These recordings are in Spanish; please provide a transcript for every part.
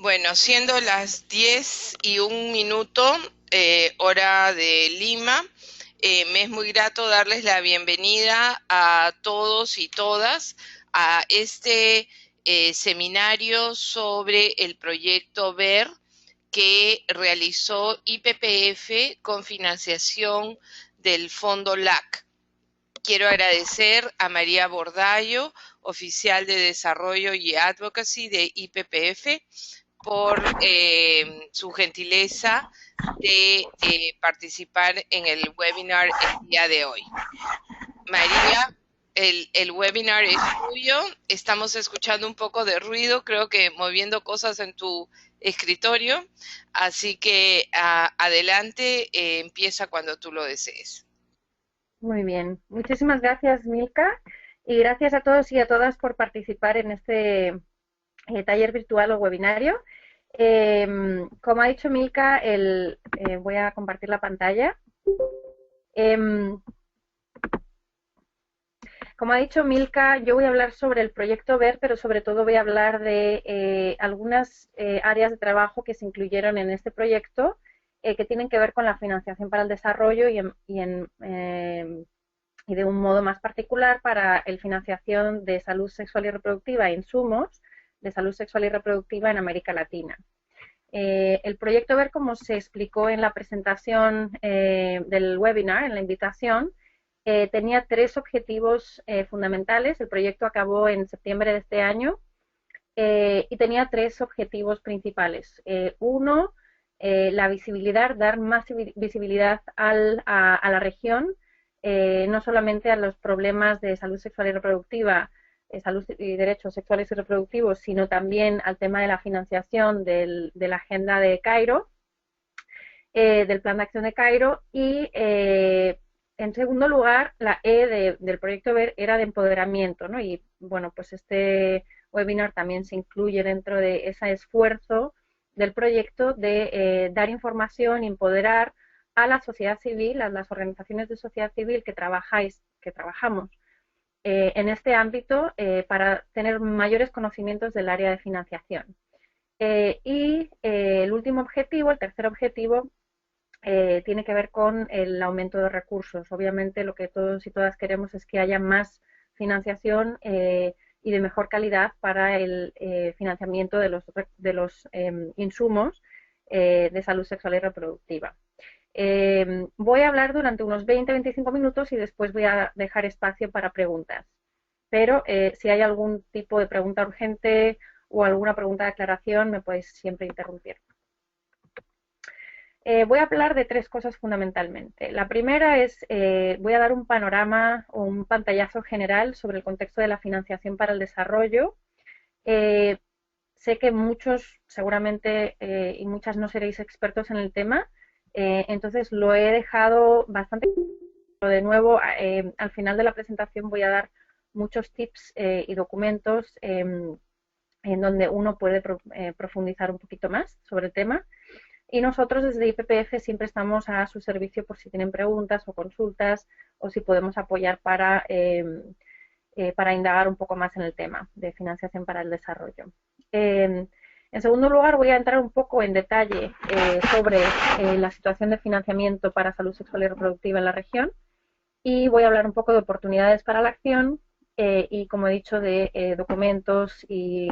Bueno, siendo las 10:01, hora de Lima, me es muy grato darles la bienvenida a todos y todas a este seminario sobre el proyecto VER que realizó IPPF con financiación del Fondo LAC. Quiero agradecer a María Bordallo, oficial de Desarrollo y Advocacy de IPPF, por su gentileza de participar en el webinar el día de hoy. María, el webinar es tuyo. Estamos escuchando un poco de ruido, creo que moviendo cosas en tu escritorio, así que adelante, empieza cuando tú lo desees. Muy bien, muchísimas gracias Milka y gracias a todos y a todas por participar en este taller virtual o webinario. Como ha dicho Milka, voy a compartir la pantalla. Em, Como ha dicho Milka, yo voy a hablar sobre el proyecto VER, pero sobre todo voy a hablar de algunas áreas de trabajo que se incluyeron en este proyecto que tienen que ver con la financiación para el desarrollo y de un modo más particular para la financiación de salud sexual y reproductiva e insumos de salud sexual y reproductiva en América Latina. El proyecto VER, como se explicó en la presentación del webinar, en la invitación, tenía tres objetivos fundamentales. El proyecto acabó en septiembre de este año y tenía tres objetivos principales. Uno, la visibilidad, dar más visibilidad a la región, no solamente a los problemas de salud sexual y reproductiva, salud y derechos sexuales y reproductivos, sino también al tema de la financiación de la agenda de Cairo, del plan de acción de Cairo, y en segundo lugar, la del proyecto VER era de empoderamiento, ¿no? Y bueno, pues este webinar también se incluye dentro de ese esfuerzo del proyecto de dar información, empoderar a la sociedad civil, a las organizaciones de sociedad civil que trabajamos en este ámbito para tener mayores conocimientos del área de financiación. El último objetivo, el tercer objetivo, tiene que ver con el aumento de recursos. Obviamente lo que todos y todas queremos es que haya más financiación y de mejor calidad para el financiamiento de los insumos de salud sexual y reproductiva. Voy a hablar durante unos 20-25 minutos y después voy a dejar espacio para preguntas. Pero si hay algún tipo de pregunta urgente o alguna pregunta de aclaración, me podéis siempre interrumpir. Voy a hablar de tres cosas fundamentalmente. La primera es, voy a dar un panorama o un pantallazo general sobre el contexto de la financiación para el desarrollo. Sé que muchos seguramente y muchas no seréis expertos en el tema, entonces lo he dejado bastante. Pero de nuevo, al final de la presentación voy a dar muchos tips y documentos en donde uno puede profundizar un poquito más sobre el tema. Y nosotros desde IPPF siempre estamos a su servicio por si tienen preguntas o consultas o si podemos apoyar para indagar un poco más en el tema de financiación para el desarrollo. En segundo lugar, voy a entrar un poco en detalle sobre la situación de financiamiento para salud sexual y reproductiva en la región y voy a hablar un poco de oportunidades para la acción y, como he dicho, de documentos y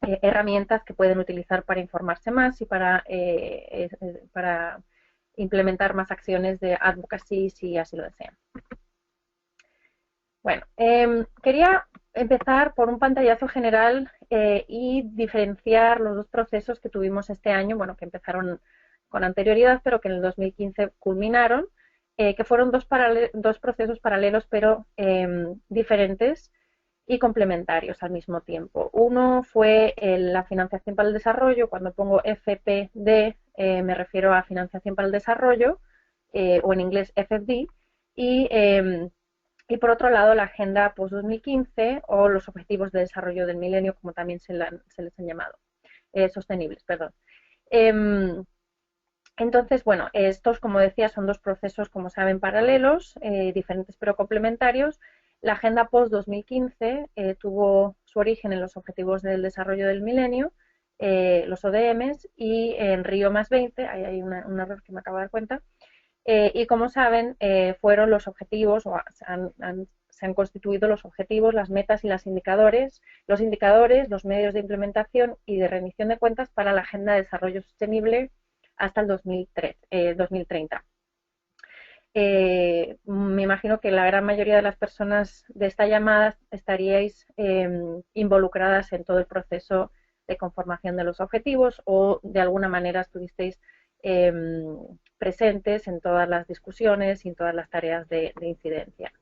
herramientas que pueden utilizar para informarse más y para implementar más acciones de advocacy si así lo desean. Bueno, quería empezar por un pantallazo general y diferenciar los dos procesos que tuvimos este año, bueno, que empezaron con anterioridad, pero que en el 2015 culminaron, que fueron dos procesos paralelos, pero diferentes y complementarios al mismo tiempo. Uno fue la financiación para el desarrollo. Cuando pongo FPD me refiero a financiación para el desarrollo o en inglés FFD y por otro lado la agenda post-2015 o los objetivos de desarrollo del milenio, como también se les han llamado, sostenibles, perdón. Entonces, bueno, estos, como decía, son dos procesos, como saben, paralelos, diferentes pero complementarios. La Agenda Post-2015 tuvo su origen en los Objetivos del Desarrollo del Milenio, los ODMs, y en Río+20, ahí hay un error que me acabo de dar cuenta, y como saben, fueron los objetivos, o se han constituido los objetivos, las metas y los indicadores, los medios de implementación y de rendición de cuentas para la Agenda de Desarrollo Sostenible hasta el 2030. Me imagino que la gran mayoría de las personas de esta llamada estaríais involucradas en todo el proceso de conformación de los objetivos o de alguna manera estuvisteis presentes en todas las discusiones y en todas las tareas de incidencia.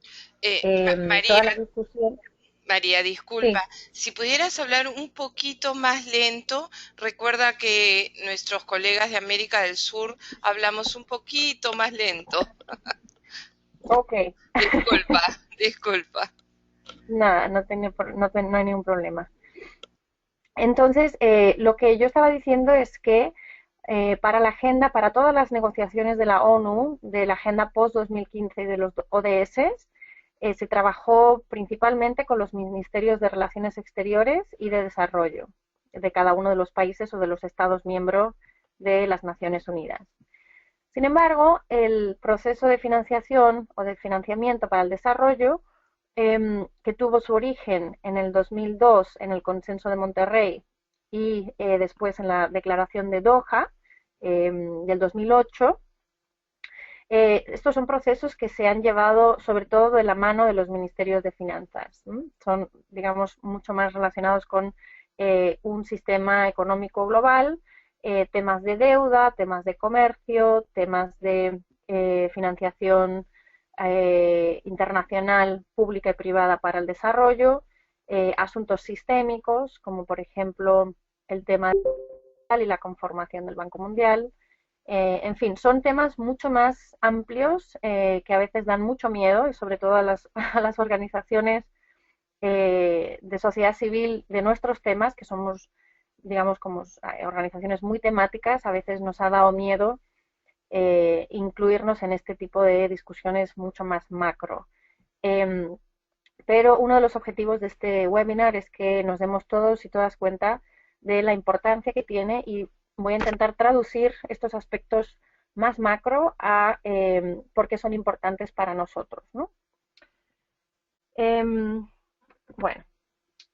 María, Todas las discusiones. María, disculpa, Sí, si pudieras hablar un poquito más lento, recuerda que nuestros colegas de América del Sur hablamos un poquito más lento. ok. Disculpa, disculpa. Nada, no hay ningún problema. Entonces, lo que yo estaba diciendo es que para la agenda, para todas las negociaciones de la ONU, de la agenda post-2015 y de los ODS, se trabajó principalmente con los ministerios de Relaciones Exteriores y de Desarrollo de cada uno de los países o de los Estados miembros de las Naciones Unidas. Sin embargo, el proceso de financiación o de financiamiento para el desarrollo, que tuvo su origen en el 2002 en el Consenso de Monterrey y después en la Declaración de Doha del 2008, estos son procesos que se han llevado sobre todo de la mano de los ministerios de finanzas. Son, digamos, mucho más relacionados con un sistema económico global, temas de deuda, temas de comercio, temas de financiación internacional, pública y privada para el desarrollo, asuntos sistémicos, como por ejemplo el tema y la conformación del Banco Mundial. En fin, son temas mucho más amplios que a veces dan mucho miedo, y sobre todo a a las organizaciones de sociedad civil de nuestros temas, que somos, digamos, como organizaciones muy temáticas, a veces nos ha dado miedo incluirnos en este tipo de discusiones mucho más macro. Pero uno de los objetivos de este webinar es que nos demos todos y todas cuenta de la importancia que tiene, y voy a intentar traducir estos aspectos más macro a por qué son importantes para nosotros, ¿no? Bueno,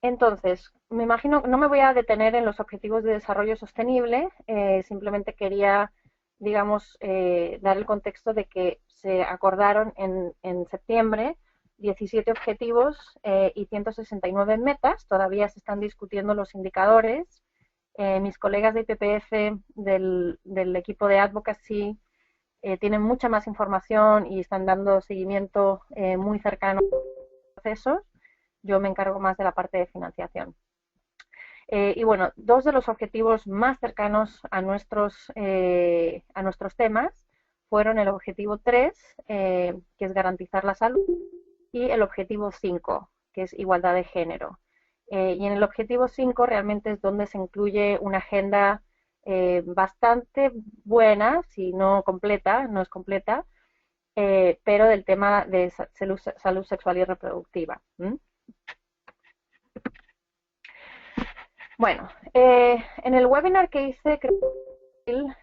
entonces, me imagino, no me voy a detener en los objetivos de desarrollo sostenible, simplemente quería, digamos, dar el contexto de que se acordaron en septiembre 17 objetivos y 169 metas. Todavía se están discutiendo los indicadores. Mis colegas de IPPF del equipo de Advocacy tienen mucha más información y están dando seguimiento muy cercano a los procesos. Yo me encargo más de la parte de financiación. Y bueno, dos de los objetivos más cercanos a nuestros temas fueron el objetivo 3, que es garantizar la salud, y el objetivo 5, que es igualdad de género. Y en el objetivo 5 realmente es donde se incluye una agenda bastante buena, si no completa, no es completa, pero del tema de salud sexual y reproductiva. Bueno, en el webinar que hice,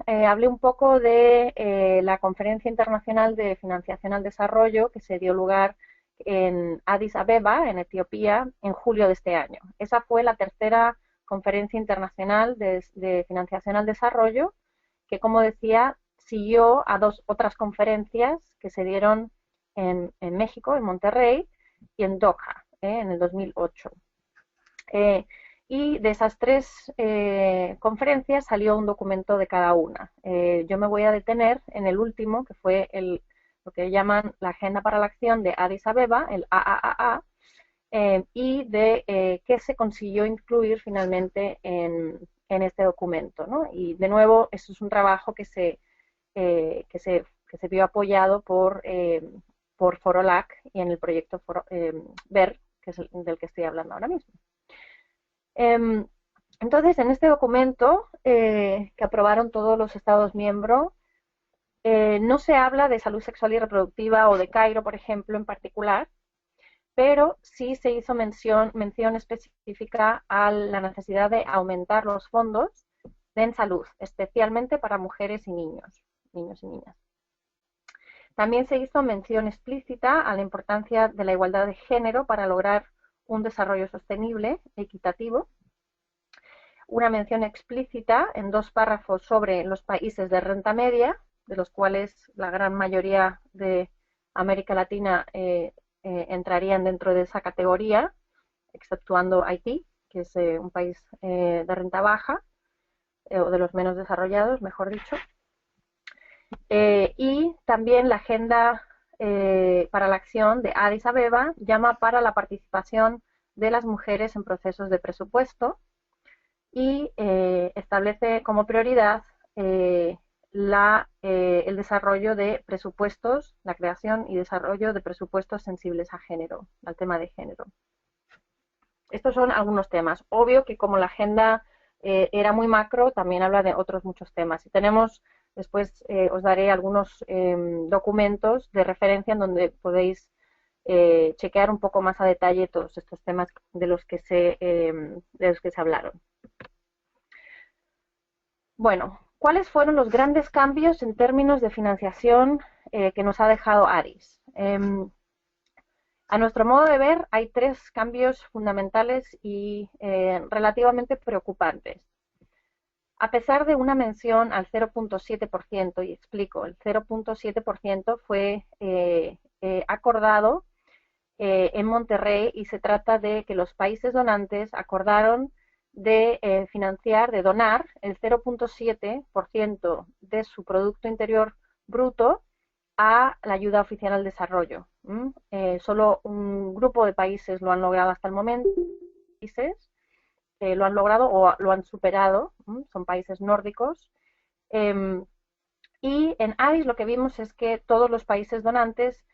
hablé un poco de la Conferencia Internacional de Financiación al Desarrollo que se dio lugar en Addis Abeba, en Etiopía, en julio de este año. Esa fue la tercera conferencia internacional de financiación al desarrollo, que, como decía, siguió a dos otras conferencias que se dieron en México, en Monterrey, y en Doha, en el 2008. Y de esas tres conferencias salió un documento de cada una. Yo me voy a detener en el último, que fue lo que llaman la Agenda para la Acción de Addis Abeba, el AAAA, y de qué se consiguió incluir finalmente en este documento, ¿no? Y de nuevo, esto es un trabajo que se vio apoyado por Forolac y en el proyecto BER, que es del que estoy hablando ahora mismo. Entonces, en este documento que aprobaron todos los Estados miembros, no se habla de salud sexual y reproductiva o de Cairo, por ejemplo, en particular, pero sí se hizo mención específica a la necesidad de aumentar los fondos en salud, especialmente para mujeres y niños y niñas. También se hizo mención explícita a la importancia de la igualdad de género para lograr un desarrollo sostenible, equitativo. Una mención explícita en 2 párrafos sobre los países de renta media, de los cuales la gran mayoría de América Latina entrarían dentro de esa categoría, exceptuando Haití, que es un país de renta baja, o de los menos desarrollados, mejor dicho. Y también la agenda para la acción de Addis Abeba llama para la participación de las mujeres en procesos de presupuesto y establece como prioridad el desarrollo de presupuestos, la creación y desarrollo de presupuestos sensibles a género, al tema de género. Estos son algunos temas. Obvio que como la agenda era muy macro, también habla de otros muchos temas. Y tenemos, después os daré algunos documentos de referencia en donde podéis chequear un poco más a detalle todos estos temas de los que se hablaron. Bueno, ¿cuáles fueron los grandes cambios en términos de financiación que nos ha dejado Addis? A nuestro modo de ver, hay 3 cambios fundamentales y relativamente preocupantes. A pesar de una mención al 0.7%, y explico, el 0.7% fue acordado en Monterrey y se trata de que los países donantes acordaron de financiar, de donar el 0.7% de su Producto Interior Bruto a la ayuda oficial al desarrollo. Solo un grupo de países lo han logrado hasta el momento, países lo han logrado o lo han superado, son países nórdicos. Y en Addis lo que vimos es que todos los países donantes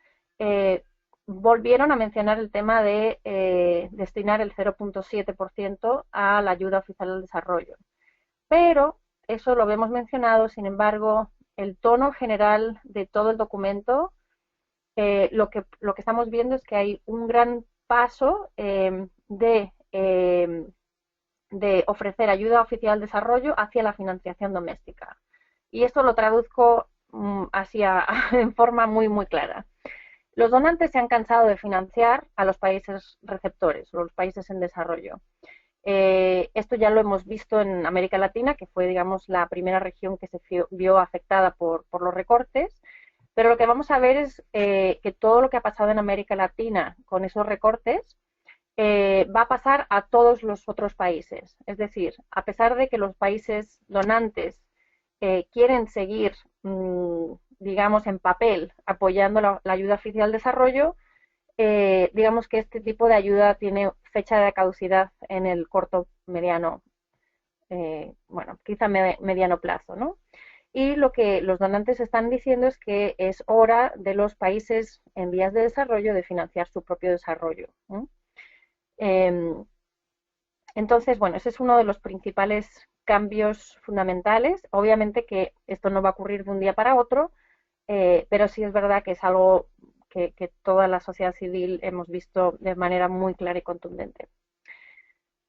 volvieron a mencionar el tema de destinar el 0.7% a la ayuda oficial al desarrollo. Pero eso lo hemos mencionado, sin embargo, el tono general de todo el documento, lo que estamos viendo es que hay un gran paso de ofrecer ayuda oficial al desarrollo hacia la financiación doméstica. Y esto lo traduzco en forma muy, muy clara. Los donantes se han cansado de financiar a los países receptores, o los países en desarrollo. Esto ya lo hemos visto en América Latina, que fue, digamos, la primera región que se vio afectada por los recortes, pero lo que vamos a ver es que todo lo que ha pasado en América Latina con esos recortes va a pasar a todos los otros países. Es decir, a pesar de que los países donantes quieren seguir, digamos, en papel apoyando la ayuda oficial al desarrollo, digamos que este tipo de ayuda tiene fecha de caducidad en el corto, mediano, bueno, quizá mediano plazo, ¿no? Y lo que los donantes están diciendo es que es hora de los países en vías de desarrollo de financiar su propio desarrollo. Entonces, bueno, ese es uno de los principales cambios fundamentales. Obviamente que esto no va a ocurrir de un día para otro, pero sí es verdad que es algo que toda la sociedad civil hemos visto de manera muy clara y contundente.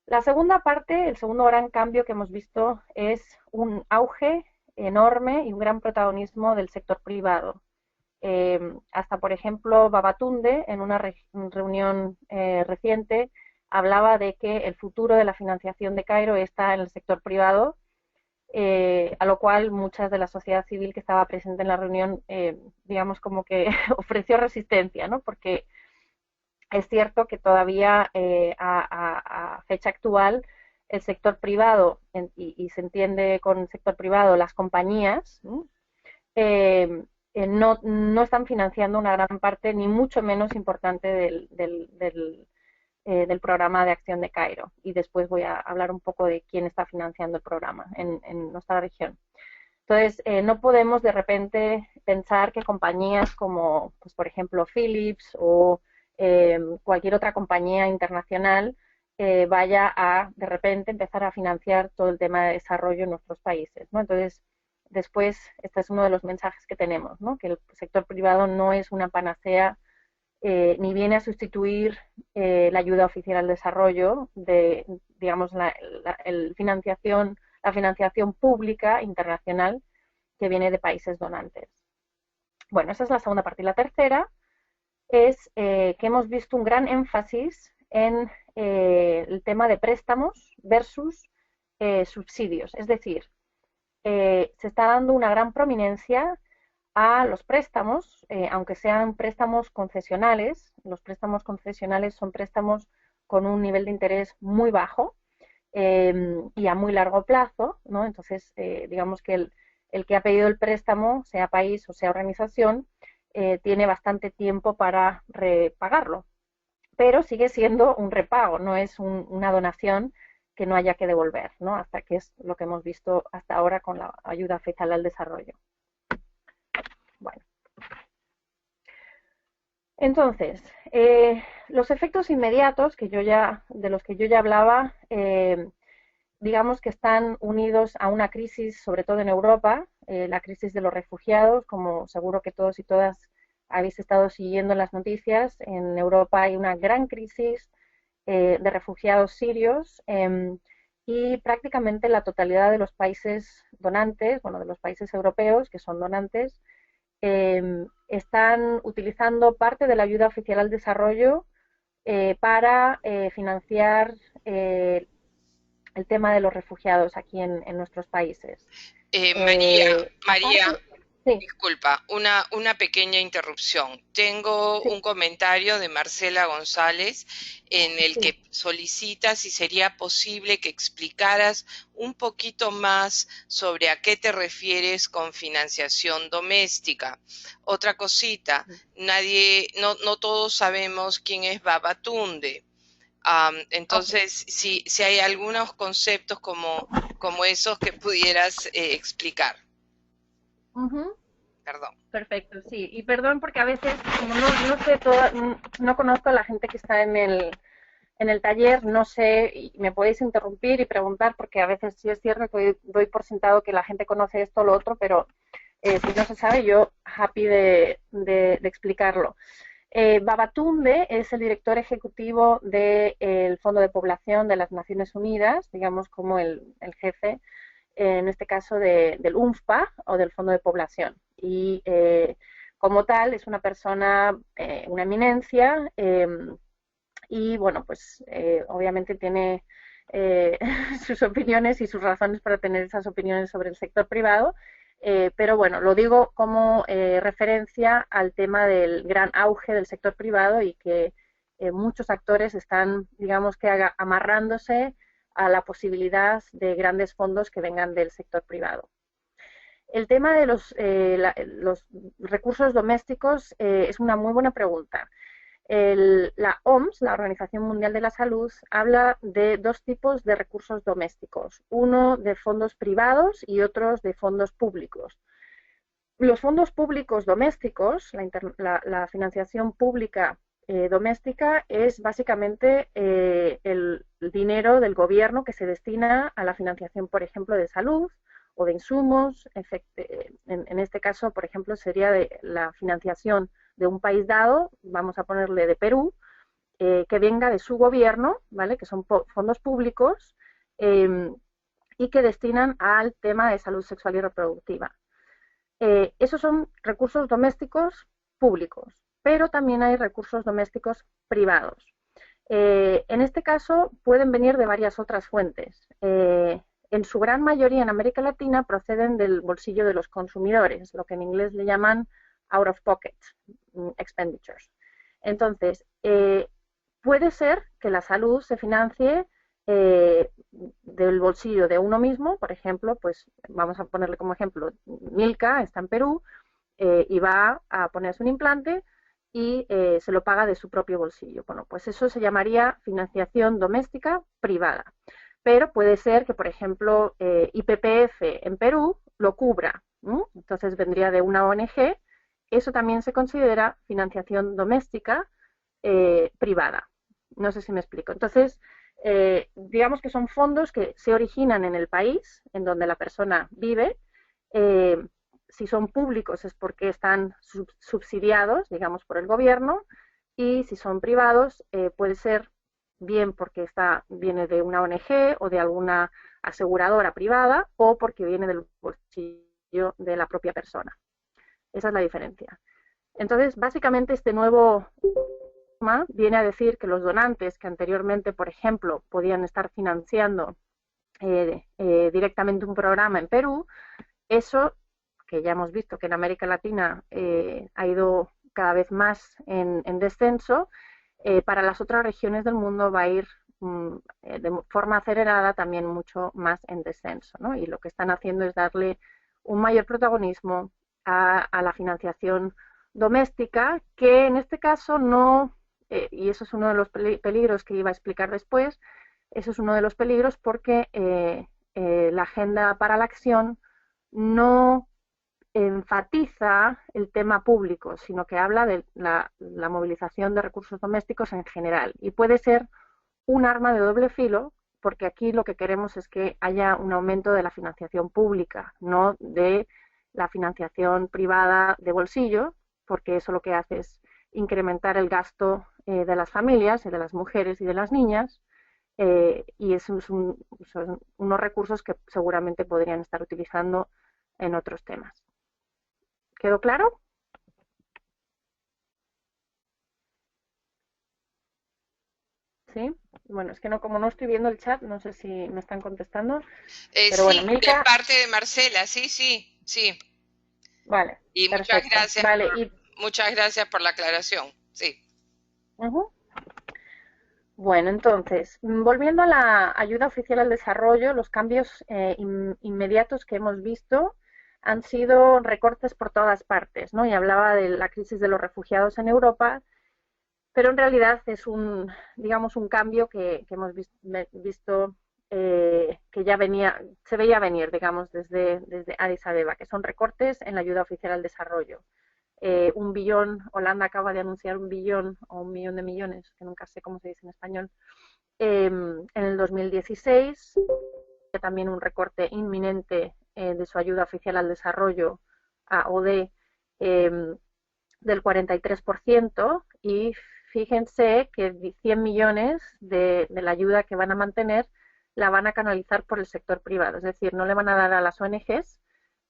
La segunda parte, el segundo gran cambio que hemos visto es un auge enorme y un gran protagonismo del sector privado. Hasta, por ejemplo, Babatunde, en una reunión reciente, hablaba de que el futuro de la financiación de Cairo está en el sector privado, a lo cual muchas de la sociedad civil que estaba presente en la reunión, digamos, como que ofreció resistencia, ¿no? Porque es cierto que todavía a fecha actual el sector privado, y se entiende con el sector privado las compañías, ¿no? No están financiando una gran parte, ni mucho menos importante del programa de acción de Cairo. Y después voy a hablar un poco de quién está financiando el programa en nuestra región. Entonces, no podemos de repente pensar que compañías como, pues, por ejemplo, Philips o cualquier otra compañía internacional vaya a, de repente, empezar a financiar todo el tema de desarrollo en nuestros países, ¿no? Entonces, después, este es uno de los mensajes que tenemos, ¿no? Que el sector privado no es una panacea ni viene a sustituir la ayuda oficial al desarrollo de, digamos, la financiación pública internacional que viene de países donantes. Bueno, esa es la segunda parte. Y la tercera es que hemos visto un gran énfasis en el tema de préstamos versus subsidios. Es decir, se está dando una gran prominencia a los préstamos, aunque sean préstamos concesionales. Los préstamos concesionales son préstamos con un nivel de interés muy bajo y a muy largo plazo, ¿no? Entonces, digamos que el que ha pedido el préstamo, sea país o sea organización, tiene bastante tiempo para repagarlo, pero sigue siendo un repago, no es una donación que no haya que devolver, ¿no? Hasta que es lo que hemos visto hasta ahora con la ayuda oficial al desarrollo. Bueno. Entonces, los efectos inmediatos de los que yo ya hablaba, digamos que están unidos a una crisis, sobre todo en Europa, la crisis de los refugiados, como seguro que todos y todas habéis estado siguiendo en las noticias. En Europa hay una gran crisis de refugiados sirios y prácticamente la totalidad de los países donantes, bueno, de los países europeos que son donantes, están utilizando parte de la ayuda oficial al desarrollo para financiar el tema de los refugiados aquí en nuestros países. María, Aparte, sí, disculpa, una pequeña interrupción. Tengo sí, un comentario de Marcela González en el sí. que solicita si sería posible que explicaras un poquito más sobre a qué te refieres con financiación doméstica. Otra cosita, no todos sabemos quién es Babatunde. Okay. Entonces, si hay algunos conceptos como esos que pudieras explicar. Ujú. Perdón. Perfecto, sí. Y perdón porque a veces, como no sé toda, no conozco a la gente que está en el taller, no sé, y me podéis interrumpir y preguntar, porque a veces sí es cierto que doy por sentado que la gente conoce esto o lo otro, pero si no se sabe, yo happy de explicarlo. Babatunde es el director ejecutivo del Fondo de Población de las Naciones Unidas, digamos como el jefe, en este caso del UNFPA o del Fondo de Población. Y como tal es una persona, una eminencia, y bueno, pues obviamente tiene sus opiniones y sus razones para tener esas opiniones sobre el sector privado, pero bueno, lo digo como referencia al tema del gran auge del sector privado y que muchos actores están, digamos que amarrándose a la posibilidad de grandes fondos que vengan del sector privado. El tema de los recursos domésticos es una muy buena pregunta. La OMS, la Organización Mundial de la Salud, habla de dos tipos de recursos domésticos, uno de fondos privados y otros de fondos públicos. Los fondos públicos domésticos, la financiación pública doméstica, es básicamente el dinero del gobierno que se destina a la financiación, por ejemplo, de salud o de insumos. En este caso, por ejemplo, sería de la financiación de un país dado, vamos a ponerle de Perú, que venga de su gobierno, ¿vale? Que son fondos públicos y que destinan al tema de salud sexual y reproductiva. Esos son recursos domésticos públicos, pero también hay recursos domésticos privados. En este caso pueden venir de varias otras fuentes. En su gran mayoría en América Latina proceden del bolsillo de los consumidores, lo que en inglés le llaman out of pocket expenditures. Entonces, puede ser que la salud se financie del bolsillo de uno mismo, por ejemplo, pues vamos a ponerle como ejemplo, Milka está en Perú y va a ponerse un implante y se lo paga de su propio bolsillo. Bueno, pues eso se llamaría financiación doméstica privada. Pero puede ser que, por ejemplo, IPPF en Perú lo cubra, ¿no? Entonces vendría de una ONG. Eso también se considera financiación doméstica privada. No sé si me explico. Entonces, digamos que son fondos que se originan en el país en donde la persona vive. Si son públicos es porque están subsidiados, digamos, por el gobierno, y si son privados puede ser bien porque viene de una ONG o de alguna aseguradora privada o porque viene del bolsillo de la propia persona. Esa es la diferencia. Entonces, básicamente este nuevo sistema viene a decir que los donantes que anteriormente, por ejemplo, podían estar financiando directamente un programa en Perú, eso que ya hemos visto que en América Latina ha ido cada vez más en descenso, para las otras regiones del mundo va a ir de forma acelerada también mucho más en descenso, ¿no? Y lo que están haciendo es darle un mayor protagonismo a la financiación doméstica, que en este caso no, y eso es uno de los peligros que iba a explicar después, eso es uno de los peligros porque la Agenda para la Acción no enfatiza el tema público, sino que habla de la movilización de recursos domésticos en general. Y puede ser un arma de doble filo, porque aquí lo que queremos es que haya un aumento de la financiación pública, no de la financiación privada de bolsillo, porque eso lo que hace es incrementar el gasto de las familias, de las mujeres y de las niñas, y esos son unos recursos que seguramente podrían estar utilizando en otros temas. ¿Quedó claro? Sí. Bueno, es que no, como no estoy viendo el chat, no sé si me están contestando. Pero bueno, Sí, de Milka, parte de Marcela, sí, sí, sí. vale, Y perfecto. Vale, y muchas gracias por la aclaración. Sí. bueno, entonces, volviendo a la ayuda oficial al desarrollo, los cambios inmediatos que hemos visto han sido recortes por todas partes, ¿no? Y hablaba de la crisis de los refugiados en Europa, pero en realidad es digamos, un cambio que hemos visto que ya se veía venir, digamos, desde Addis Abeba, que son recortes en la ayuda oficial al desarrollo. 1 billón, Holanda acaba de anunciar 1 billón o 1 millón de millones, que nunca sé cómo se dice en español, en el 2016, también un recorte inminente de su ayuda oficial al desarrollo, AOD, del 43%, y fíjense que 100 millones de la ayuda que van a mantener la van a canalizar por el sector privado, es decir, no le van a dar a las ONGs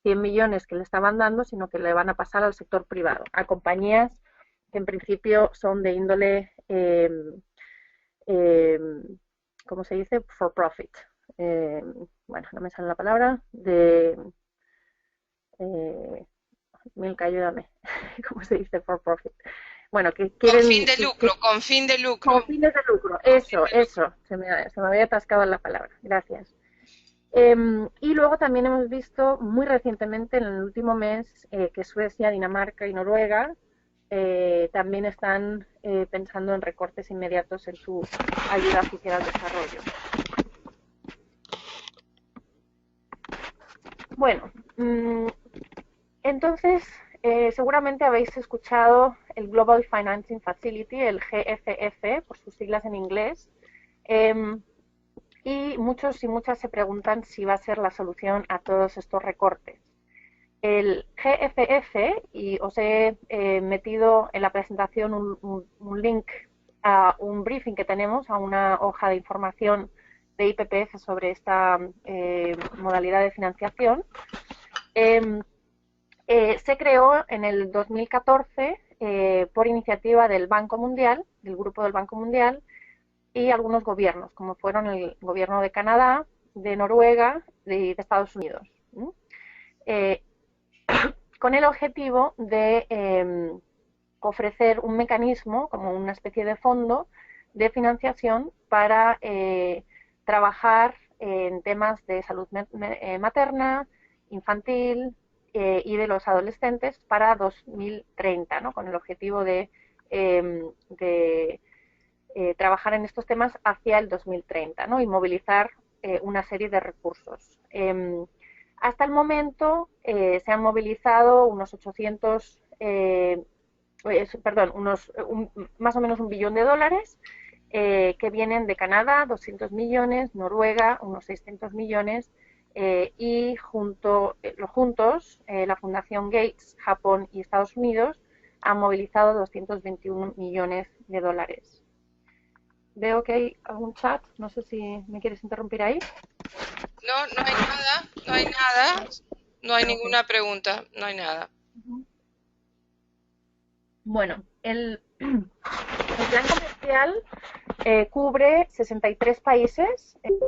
100 millones que le estaban dando, sino que le van a pasar al sector privado, a compañías que en principio son de índole, eh, ¿cómo se dice? For profit. Bueno, no me sale la palabra, Milka, ayúdame, ¿cómo se dice for profit? Bueno, que Con fin quieren, de lucro, con fin de lucro. como fines de lucro, Con fin eso, de lucro. se me había atascado la palabra, gracias. Y luego también hemos visto muy recientemente, en el último mes, que Suecia, Dinamarca y Noruega también están pensando en recortes inmediatos en su ayuda oficial al desarrollo. Bueno, entonces seguramente habéis escuchado el Global Financing Facility, el GFF, por sus siglas en inglés, y muchos y muchas se preguntan si va a ser la solución a todos estos recortes. El GFF, y os he metido en la presentación un link a un briefing que tenemos, a una hoja de información de IPPF sobre esta modalidad de financiación. Se creó en el 2014 por iniciativa del Banco Mundial, del Grupo del Banco Mundial, y algunos gobiernos, como fueron el gobierno de Canadá, de Noruega y de Estados Unidos, con el objetivo de ofrecer un mecanismo, como una especie de fondo de financiación para trabajar en temas de salud materna, infantil y de los adolescentes para 2030, ¿no? Con el objetivo de trabajar en estos temas hacia el 2030, ¿no? Y movilizar una serie de recursos. Hasta el momento se han movilizado unos 800, más o menos 1 billón de dólares que vienen de Canadá, 200 millones, Noruega, unos 600 millones, y juntos la Fundación Gates, Japón y Estados Unidos han movilizado 221 millones de dólares. Veo que hay algún chat, no sé si me quieres interrumpir ahí. No, no hay nada, no hay nada, no hay Ok. ninguna pregunta, no hay nada. Bueno, el plan comercial cubre 63 países. En este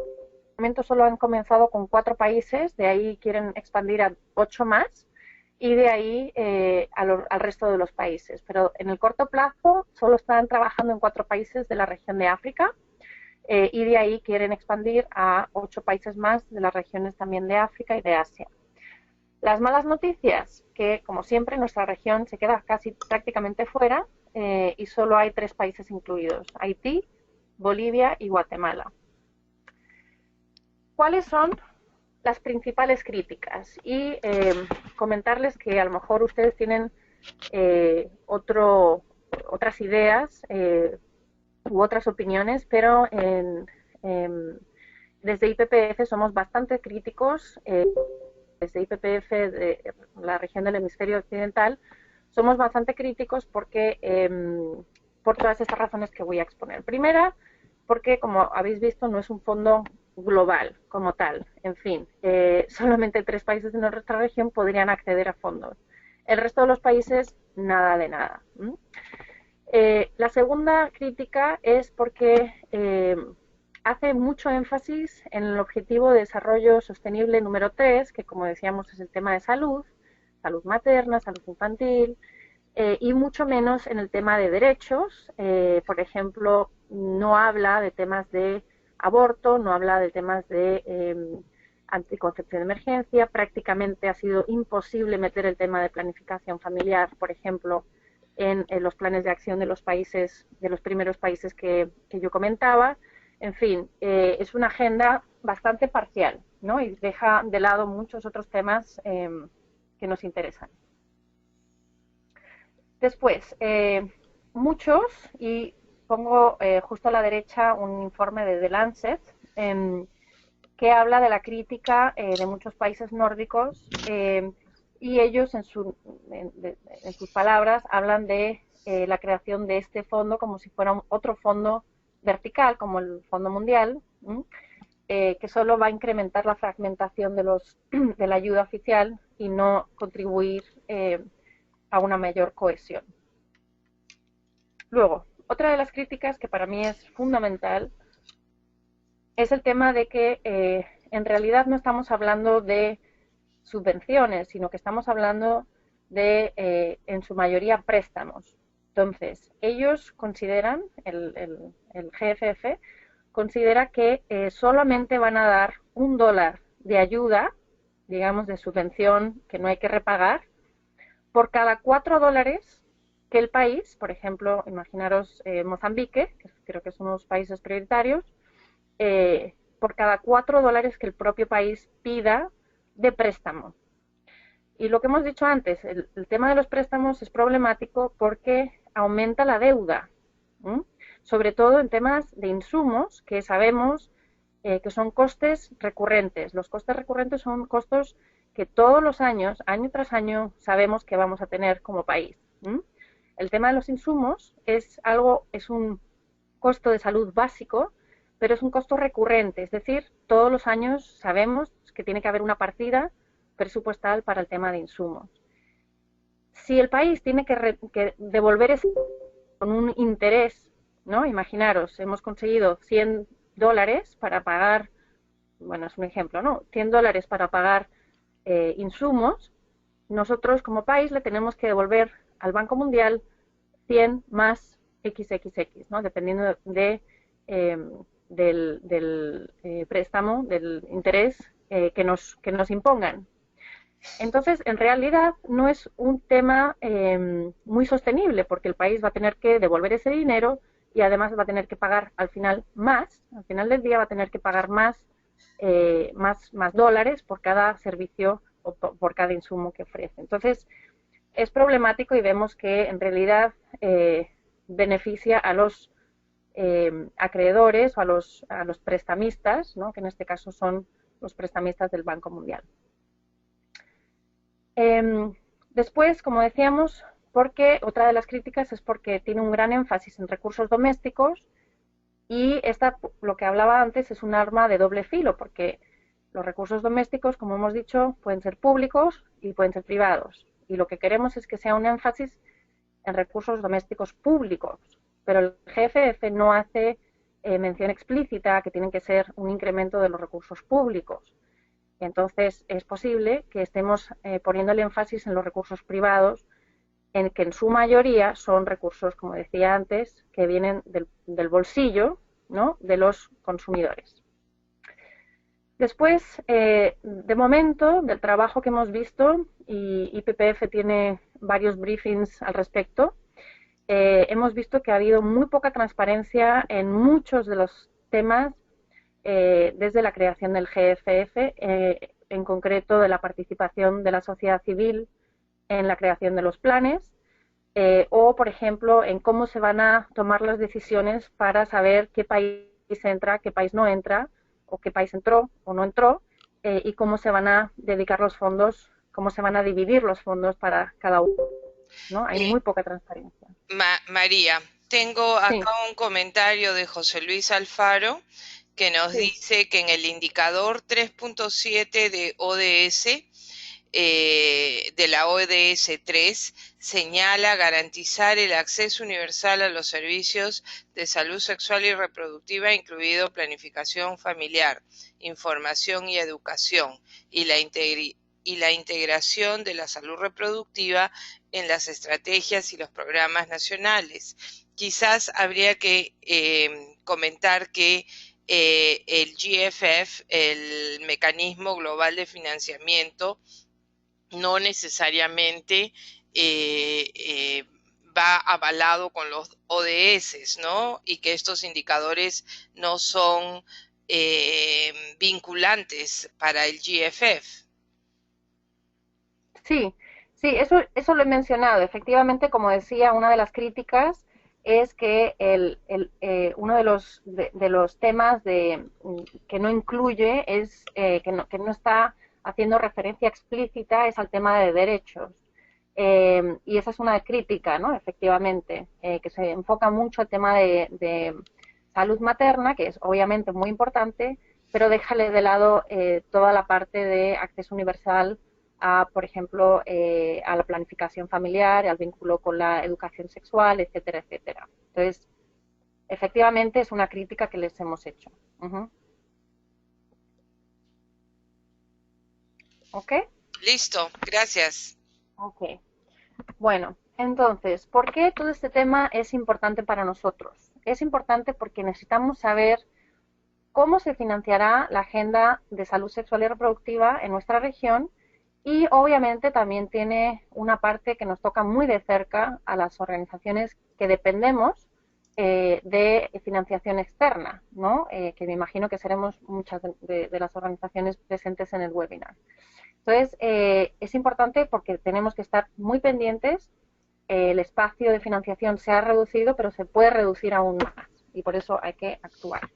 momento solo han comenzado con 4 países, de ahí quieren expandir a 8 más y de ahí al resto de los países. Pero en el corto plazo solo están trabajando en 4 países de la región de África y de ahí quieren expandir a 8 países más de las regiones también de África y de Asia. Las malas noticias, que como siempre nuestra región se queda casi prácticamente fuera y solo hay 3 países incluidos, Haití, Bolivia y Guatemala. ¿Cuáles son las principales críticas? Y comentarles que a lo mejor ustedes tienen otras ideas u otras opiniones, pero desde IPPF somos bastante críticos. Desde IPPF, de la región del hemisferio occidental, somos bastante críticos porque, por todas estas razones que voy a exponer. Primera, porque como habéis visto no es un fondo global como tal. En fin, solamente 3 países de nuestra región podrían acceder a fondos. El resto de los países, nada de nada. La segunda crítica es porque hace mucho énfasis en el objetivo de desarrollo sostenible número 3, que como decíamos es el tema de salud, salud materna, salud infantil, y mucho menos en el tema de derechos. Por ejemplo, no habla de temas de aborto, no habla de temas de anticoncepción de emergencia. Prácticamente ha sido imposible meter el tema de planificación familiar, por ejemplo, en los planes de acción de los países, de los primeros países que yo comentaba. En fin, es una agenda bastante parcial, ¿no? Y deja de lado muchos otros temas que nos interesan. Después, muchos, y pongo justo a la derecha un informe de The Lancet, que habla de la crítica de muchos países nórdicos, y ellos en sus palabras hablan de la creación de este fondo como si fuera otro fondo vertical, como el Fondo Mundial, que solo va a incrementar la fragmentación de la ayuda oficial y no contribuir a una mayor cohesión. Luego, otra de las críticas que para mí es fundamental es el tema de que en realidad no estamos hablando de subvenciones, sino que estamos hablando de, en su mayoría, préstamos. Entonces, ellos consideran, el GFF, considera que solamente van a dar $1 de ayuda, digamos, de subvención que no hay que repagar, por cada $4 que el país, por ejemplo, imaginaros Mozambique, que creo que son unos países prioritarios, por cada $4 que el propio país pida de préstamo. Y lo que hemos dicho antes, el tema de los préstamos es problemático porque aumenta la deuda, sobre todo en temas de insumos que sabemos que son costes recurrentes. Los costes recurrentes son costos que todos los años, año tras año, sabemos que vamos a tener como país. El tema de los insumos es un costo de salud básico, pero es un costo recurrente, es decir, todos los años sabemos que tiene que haber una partida presupuestal para el tema de insumos. Si el país tiene que devolver ese con un interés, ¿no? Imaginaros, hemos conseguido $100 para pagar, bueno, es un ejemplo, ¿no? $100 para pagar insumos, nosotros como país le tenemos que devolver al Banco Mundial 100 más XXX, ¿no? Dependiendo del préstamo, del interés que nos impongan. Entonces, en realidad, no es un tema muy sostenible, porque el país va a tener que devolver ese dinero y además va a tener que pagar al final del día va a tener que pagar más dólares por cada servicio o por cada insumo que ofrece. Entonces, es problemático y vemos que en realidad beneficia a los acreedores o a los prestamistas, ¿no? Que en este caso son los prestamistas del Banco Mundial. Después, como decíamos, porque otra de las críticas es porque tiene un gran énfasis en recursos domésticos y esta, lo que hablaba antes, es un arma de doble filo, porque los recursos domésticos, como hemos dicho, pueden ser públicos y pueden ser privados. Y lo que queremos es que sea un énfasis en recursos domésticos públicos, pero el GFF no hace mención explícita a que tienen que ser un incremento de los recursos públicos. Entonces, es posible que estemos poniendo el énfasis en los recursos privados, en que en su mayoría son recursos, como decía antes, que vienen del bolsillo, ¿no?, de los consumidores. Después, de momento, del trabajo que hemos visto, y IPPF tiene varios briefings al respecto, hemos visto que ha habido muy poca transparencia en muchos de los temas desde la creación del GFF, en concreto de la participación de la sociedad civil en la creación de los planes, o, por ejemplo, en cómo se van a tomar las decisiones para saber qué país entra, qué país no entra, o qué país entró o no entró, y cómo se van a dedicar los fondos, cómo se van a dividir los fondos para cada uno, ¿no? Hay muy poca transparencia. María, tengo acá Sí, un comentario de José Luis Alfaro que nos sí, dice que en el indicador 3.7 de ODS, de la ODS 3, señala garantizar el acceso universal a los servicios de salud sexual y reproductiva, incluido planificación familiar, información y educación, y la integración de la salud reproductiva en las estrategias y los programas nacionales. Quizás habría que comentar que el GFF, el Mecanismo Global de Financiamiento, no necesariamente va avalado con los ODS, ¿no? Y que estos indicadores no son vinculantes para el GFF. sí, sí, eso lo he mencionado. Efectivamente, como decía, una de las críticas es que uno de los temas que no incluye es que no está haciendo referencia explícita es al tema de derechos. Y esa es una crítica, ¿no? Efectivamente, que se enfoca mucho al tema de salud materna, que es obviamente muy importante, pero déjale de lado toda la parte de acceso universal a, por ejemplo, a la planificación familiar, al vínculo con la educación sexual, etcétera, etcétera. Entonces, efectivamente es una crítica que les hemos hecho. Uh-huh. ¿Ok? Listo, gracias. Ok. Bueno, entonces, ¿por qué todo este tema es importante para nosotros? Es importante porque necesitamos saber cómo se financiará la agenda de salud sexual y reproductiva en nuestra región, y obviamente también tiene una parte que nos toca muy de cerca a las organizaciones que dependemos de financiación externa, ¿no? Que me imagino que seremos muchas de las organizaciones presentes en el webinar. Entonces, es importante porque tenemos que estar muy pendientes. El espacio de financiación se ha reducido, pero se puede reducir aún más, y por eso hay que actuar.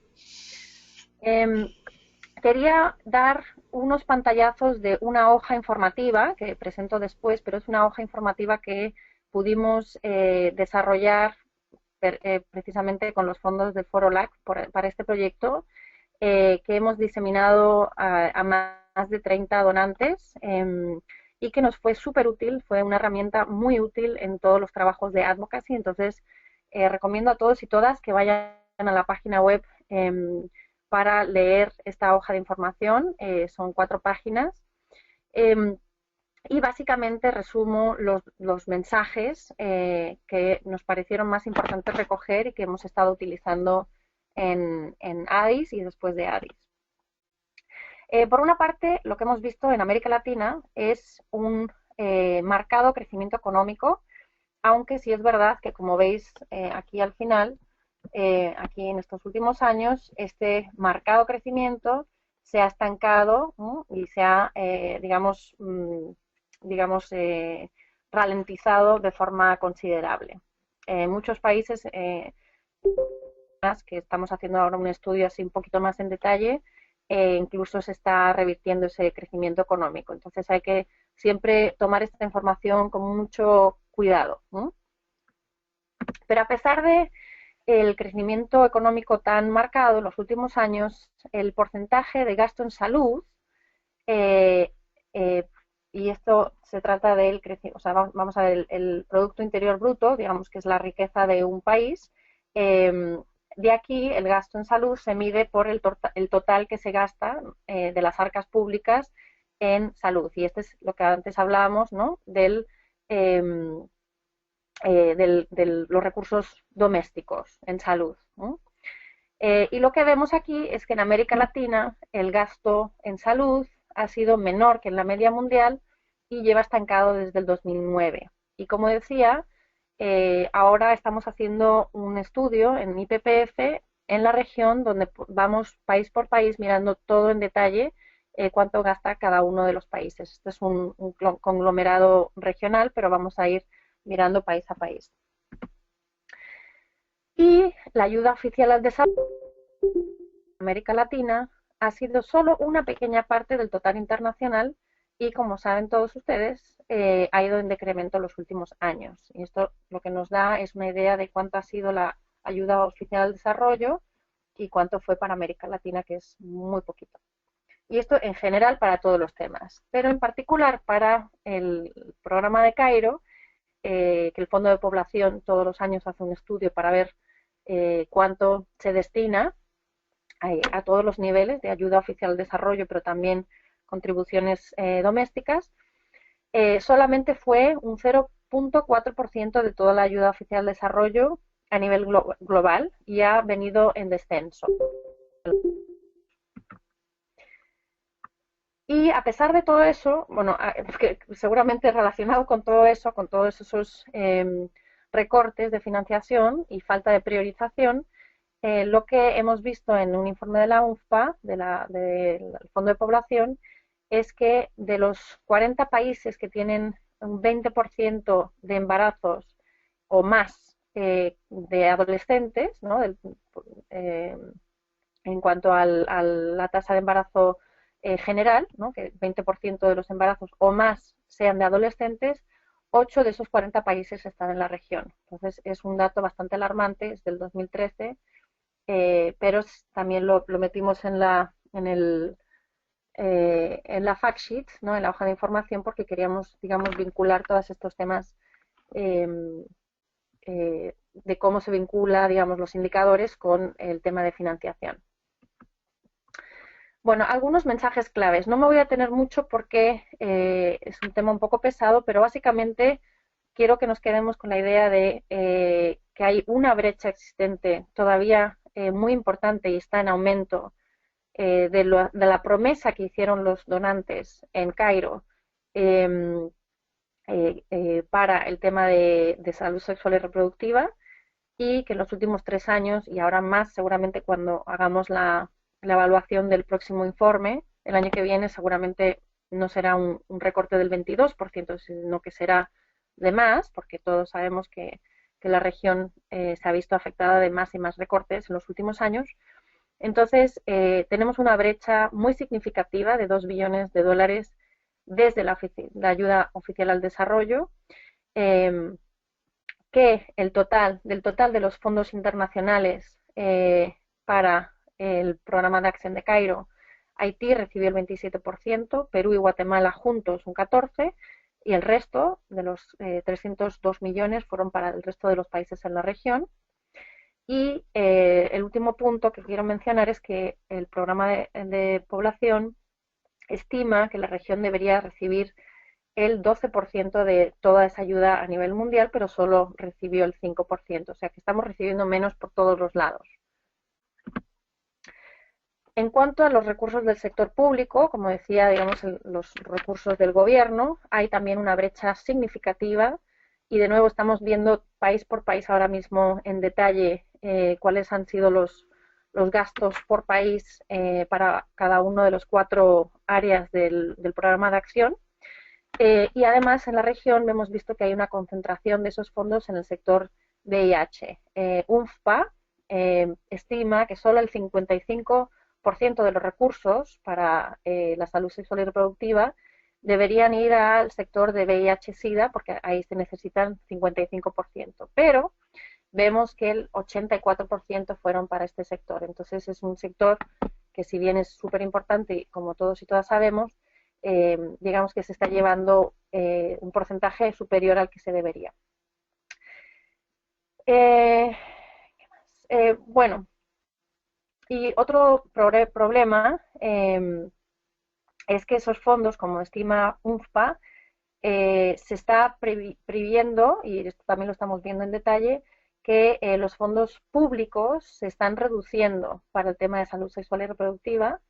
Quería dar unos pantallazos de una hoja informativa que presento después, pero es una hoja informativa que pudimos desarrollar precisamente con los fondos del Foro LAC para este proyecto, que hemos diseminado a más de 30 donantes, y que nos fue súper útil, fue una herramienta muy útil en todos los trabajos de advocacy. Entonces, recomiendo a todos y todas que vayan a la página web para leer esta hoja de información. Son 4 páginas. Y básicamente resumo los mensajes que nos parecieron más importantes recoger y que hemos estado utilizando en ADIS y después de ADIS. Por una parte, lo que hemos visto en América Latina es un marcado crecimiento económico, aunque sí es verdad que, como veis aquí al final, aquí en estos últimos años, este marcado crecimiento se ha estancado, ¿no? Y se ha, ralentizado de forma considerable. En muchos países, que estamos haciendo ahora un estudio así un poquito más en detalle, incluso se está revirtiendo ese crecimiento económico. Entonces hay que siempre tomar esta información con mucho cuidado, ¿no? Pero a pesar de el crecimiento económico tan marcado en los últimos años, el porcentaje de gasto en salud, eh, eh, y esto se trata del crecimiento, o sea, vamos a ver el Producto Interior Bruto, digamos que es la riqueza de un país, de aquí el gasto en salud se mide por el total que se gasta de las arcas públicas en salud. Y este es lo que antes hablábamos, ¿no? De los recursos domésticos en salud, ¿no? Y lo que vemos aquí es que en América Latina el gasto en salud ha sido menor que en la media mundial y lleva estancado desde el 2009. Y como decía, ahora estamos haciendo un estudio en IPPF en la región donde vamos país por país mirando todo en detalle cuánto gasta cada uno de los países. Este es un conglomerado regional, pero vamos a ir mirando país a país. Y la ayuda oficial al desarrollo en América Latina ha sido solo una pequeña parte del total internacional y, como saben todos ustedes, ha ido en decremento en los últimos años. Y esto lo que nos da es una idea de cuánto ha sido la ayuda oficial al desarrollo y cuánto fue para América Latina, que es muy poquito. Y esto en general para todos los temas, pero en particular para el programa de Cairo, que el Fondo de Población todos los años hace un estudio para ver cuánto se destina a todos los niveles de ayuda oficial al desarrollo, pero también contribuciones domésticas, solamente fue un 0,4% de toda la ayuda oficial al desarrollo a nivel global y ha venido en descenso. Y a pesar de todo eso, bueno, que seguramente relacionado con todo eso, con todos esos recortes de financiación y falta de priorización, lo que hemos visto en un informe de la UNFPA, del Fondo de Población, es que de los 40 países que tienen un 20% de embarazos o más de adolescentes, ¿no? En cuanto a la tasa de embarazo general, ¿no? Que 20% de los embarazos o más sean de adolescentes, 8 de esos 40 países están en la región. Entonces es un dato bastante alarmante, es del 2013, pero también lo metimos en la fact sheet, ¿no? En la hoja de información, porque queríamos, digamos, vincular todos estos temas de cómo se vincula, digamos, los indicadores con el tema de financiación. Bueno, algunos mensajes claves. No me voy a detener mucho porque es un tema un poco pesado, pero básicamente quiero que nos quedemos con la idea de que hay una brecha existente todavía muy importante y está en aumento de la promesa que hicieron los donantes en Cairo para el tema de salud sexual y reproductiva, y que en los últimos 3 años, y ahora más seguramente cuando hagamos la evaluación del próximo informe, el año que viene seguramente no será un recorte del 22%, sino que será de más, porque todos sabemos que la región se ha visto afectada de más y más recortes en los últimos años. Entonces, tenemos una brecha muy significativa de 2 billones de dólares desde la ayuda oficial al desarrollo, que del total de los fondos internacionales para el programa de acción de Cairo, Haití recibió el 27%, Perú y Guatemala juntos un 14%, y el resto de los 302 millones fueron para el resto de los países en la región. Y el último punto que quiero mencionar es que el programa de población estima que la región debería recibir el 12% de toda esa ayuda a nivel mundial, pero solo recibió el 5%, o sea que estamos recibiendo menos por todos los lados. En cuanto a los recursos del sector público, como decía, digamos, los recursos del gobierno, hay también una brecha significativa y de nuevo estamos viendo país por país ahora mismo en detalle cuáles han sido los gastos por país para cada uno de los 4 áreas del programa de acción. Y además en la región hemos visto que hay una concentración de esos fondos en el sector VIH. UNFPA estima que solo el 55% de los recursos para la salud sexual y reproductiva deberían ir al sector de VIH-Sida, porque ahí se necesitan 55%, pero vemos que el 84% fueron para este sector. Entonces es un sector que, si bien es súper importante, y como todos y todas sabemos, digamos que se está llevando un porcentaje superior al que se debería. Bueno, y otro problema es que esos fondos, como estima UNFPA, se está previendo, y esto también lo estamos viendo en detalle, que los fondos públicos se están reduciendo para el tema de salud sexual y reproductiva,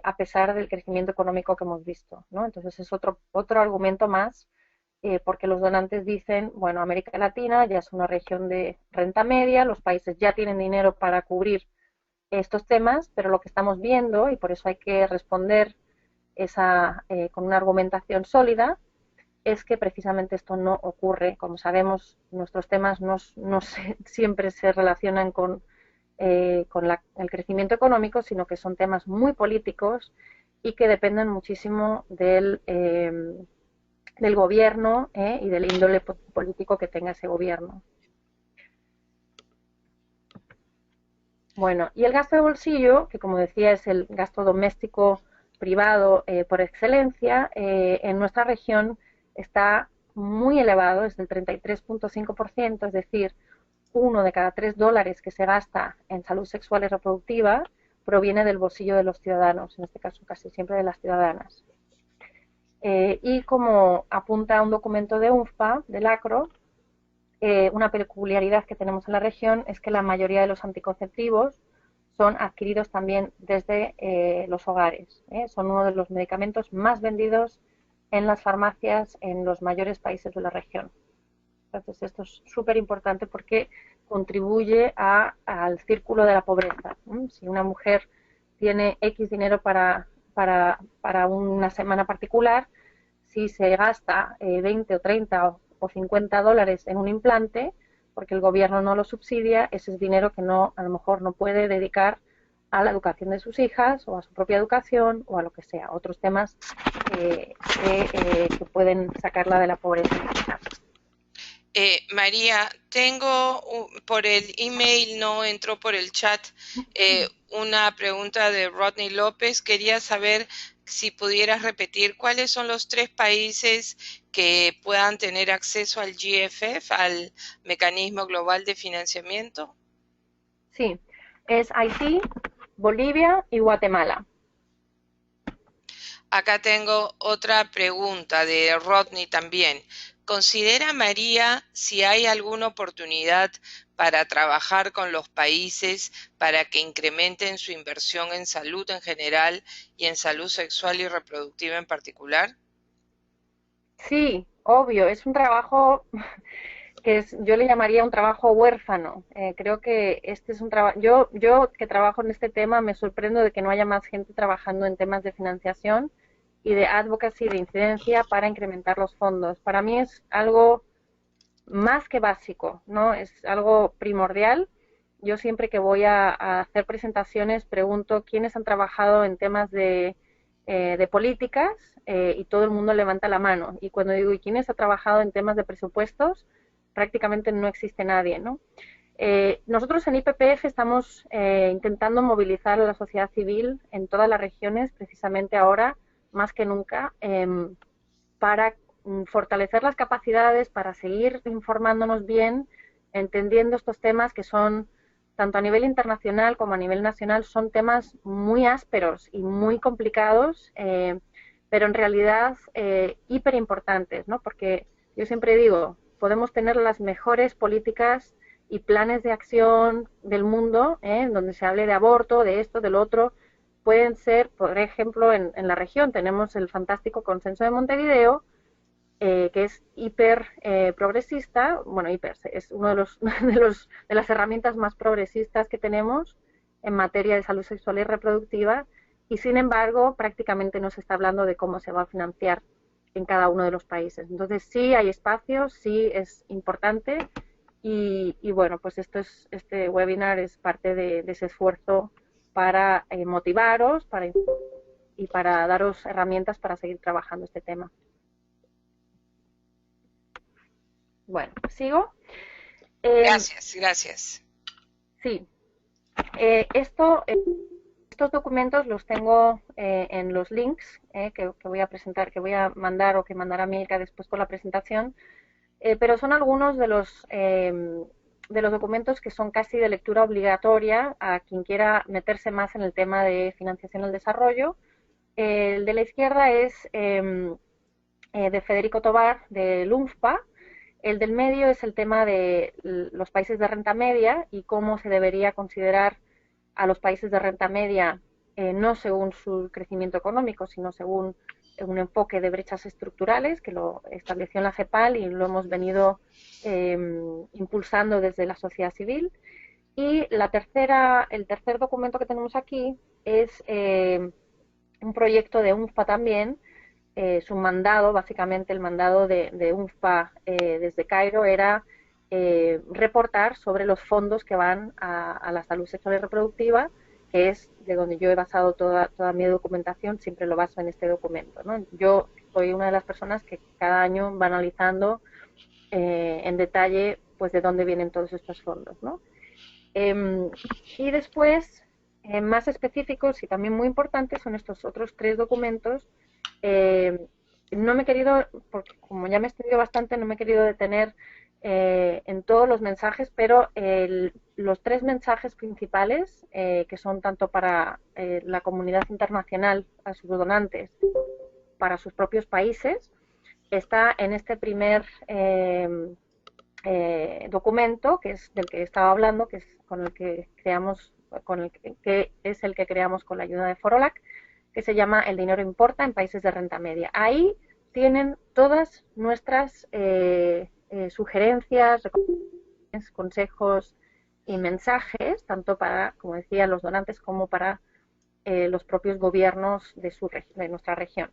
a pesar del crecimiento económico que hemos visto, ¿no? Entonces es otro argumento más, porque los donantes dicen, bueno, América Latina ya es una región de renta media, los países ya tienen dinero para cubrir estos temas, pero lo que estamos viendo, y por eso hay que responder con una argumentación sólida, es que precisamente esto no ocurre. Como sabemos, nuestros temas no siempre se relacionan con el crecimiento económico, sino que son temas muy políticos y que dependen muchísimo del gobierno y del índole político que tenga ese gobierno. Bueno, y el gasto de bolsillo, que como decía es el gasto doméstico privado por excelencia, en nuestra región está muy elevado, es del 33.5%, es decir, 1 de cada 3 dólares que se gasta en salud sexual y reproductiva proviene del bolsillo de los ciudadanos, en este caso casi siempre de las ciudadanas. Y como apunta un documento de UNFPA, del ACRO, una peculiaridad que tenemos en la región es que la mayoría de los anticonceptivos son adquiridos también desde los hogares. Son uno de los medicamentos más vendidos en las farmacias en los mayores países de la región. Entonces esto es súper importante porque contribuye al círculo de la pobreza. Si una mujer tiene X dinero para una semana particular, si se gasta 20 o 30 o 50 dólares en un implante, porque el gobierno no lo subsidia, ese es dinero que a lo mejor no puede dedicar a la educación de sus hijas o a su propia educación o a lo que sea, otros temas que pueden sacarla de la pobreza. María, tengo por el email, no entró por el chat, una pregunta de Rodney López. Quería saber si pudieras repetir cuáles son los 3 países que puedan tener acceso al GFF, al Mecanismo Global de Financiamiento. Sí, es Haití, Bolivia y Guatemala. Acá tengo otra pregunta de Rodney también. ¿Considera María si hay alguna oportunidad para trabajar con los países para que incrementen su inversión en salud en general y en salud sexual y reproductiva en particular? Sí, obvio, es un trabajo que yo le llamaría un trabajo huérfano. Creo que este es un trabajo, yo que trabajo en este tema me sorprendo de que no haya más gente trabajando en temas de financiación y de advocacy, de incidencia para incrementar los fondos. Para mí es algo más que básico, ¿no? Es algo primordial. Yo siempre que voy a hacer presentaciones pregunto quiénes han trabajado en temas de políticas y todo el mundo levanta la mano. Y cuando digo, ¿y quiénes ha trabajado en temas de presupuestos? Prácticamente no existe nadie, ¿no? Nosotros en IPPF estamos intentando movilizar a la sociedad civil en todas las regiones, precisamente ahora, más que nunca, para fortalecer las capacidades, para seguir informándonos bien, entendiendo estos temas que son, tanto a nivel internacional como a nivel nacional, son temas muy ásperos y muy complicados, pero en realidad hiper importantes, ¿no? Porque yo siempre digo, podemos tener las mejores políticas y planes de acción del mundo, donde se hable de aborto, de esto, del otro. Pueden ser, por ejemplo, en la región tenemos el fantástico Consenso de Montevideo, que es hiper progresista. Bueno, hiper, es uno de las herramientas más progresistas que tenemos en materia de salud sexual y reproductiva, y sin embargo prácticamente no se está hablando de cómo se va a financiar en cada uno de los países. Entonces sí hay espacios, sí es importante, y bueno, pues este webinar es parte de ese esfuerzo para motivaros, para y para daros herramientas para seguir trabajando este tema. Bueno, sigo. Gracias, gracias. Sí, estos documentos los tengo en los links que voy a presentar, que voy a mandar o que mandará Milka después con la presentación, pero son algunos de los documentos que son casi de lectura obligatoria a quien quiera meterse más en el tema de financiación al desarrollo. El de la izquierda es de Federico Tobar, del UNFPA. El del medio es el tema de los países de renta media y cómo se debería considerar a los países de renta media no según su crecimiento económico, sino según un enfoque de brechas estructurales que lo estableció en la CEPAL y lo hemos venido impulsando desde la sociedad civil. Y el tercer documento que tenemos aquí es un proyecto de UNFPA también. Su mandado, básicamente el mandado de UNFPA desde Cairo era reportar sobre los fondos que van a la salud sexual y reproductiva, que es de donde yo he basado toda mi documentación, siempre lo baso en este documento, ¿no? Yo soy una de las personas que cada año va analizando en detalle pues de dónde vienen todos estos fondos, ¿no? Y después, más específicos y también muy importantes, son estos otros 3 documentos. No me he querido, porque como ya me he extendido bastante, no me he querido detener en todos los mensajes, pero los 3 mensajes principales, que son tanto para la comunidad internacional, a sus donantes, para sus propios países, está en este primer documento, que es del que estaba hablando, que es con el que creamos, que es el que creamos con la ayuda de Forolac, que se llama El dinero importa en países de renta media. Ahí tienen todas nuestras sugerencias, consejos y mensajes, tanto para, como decía, los donantes como para los propios gobiernos de nuestra región.